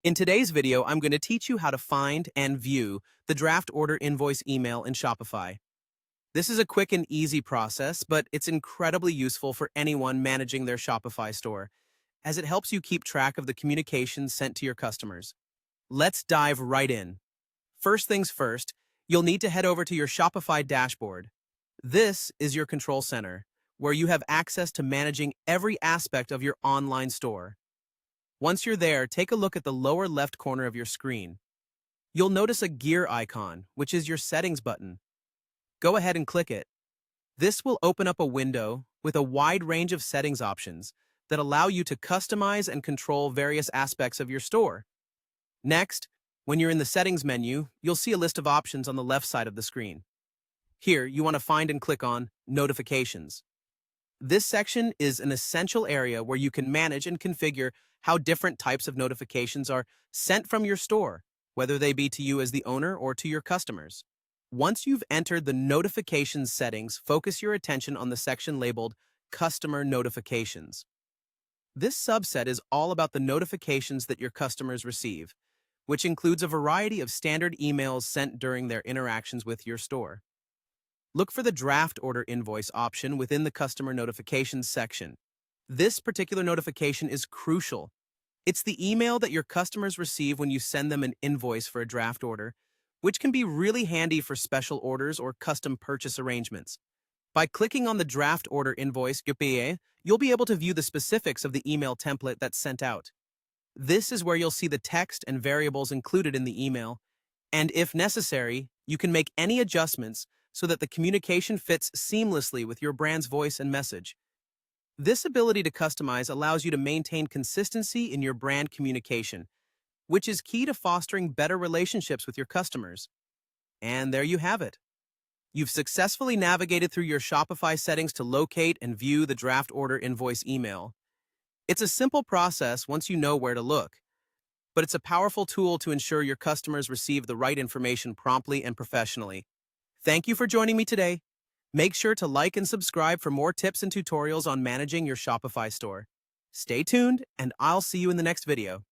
In today's video, I'm going to teach you how to find and view the draft order invoice email in Shopify. This is a quick and easy process, but it's incredibly useful for anyone managing their Shopify store, as it helps you keep track of the communications sent to your customers. Let's dive right in. First things first, you'll need to head over to your Shopify dashboard. This is your control center, where you have access to managing every aspect of your online store. Once you're there, take a look at the lower left corner of your screen. You'll notice a gear icon, which is your settings button. Go ahead and click it. This will open up a window with a wide range of settings options that allow you to customize and control various aspects of your store. Next, when you're in the settings menu, you'll see a list of options on the left side of the screen. Here, you want to find and click on Notifications. This section is an essential area where you can manage and configure how different types of notifications are sent from your store, whether they be to you as the owner or to your customers. Once you've entered the notifications settings, focus your attention on the section labeled Customer Notifications. This subset is all about the notifications that your customers receive, which includes a variety of standard emails sent during their interactions with your store. Look for the Draft Order Invoice option within the Customer Notifications section. This particular notification is crucial. It's the email that your customers receive when you send them an invoice for a draft order, which can be really handy for special orders or custom purchase arrangements. By clicking on the Draft Order Invoice, you'll be able to view the specifics of the email template that's sent out. This is where you'll see the text and variables included in the email, and if necessary, you can make any adjustments so that the communication fits seamlessly with your brand's voice and message. This ability to customize allows you to maintain consistency in your brand communication, which is key to fostering better relationships with your customers. And there you have it. You've successfully navigated through your Shopify settings to locate and view the draft order invoice email. It's a simple process once you know where to look, but it's a powerful tool to ensure your customers receive the right information promptly and professionally. Thank you for joining me today. Make sure to like and subscribe for more tips and tutorials on managing your Shopify store. Stay tuned, and I'll see you in the next video.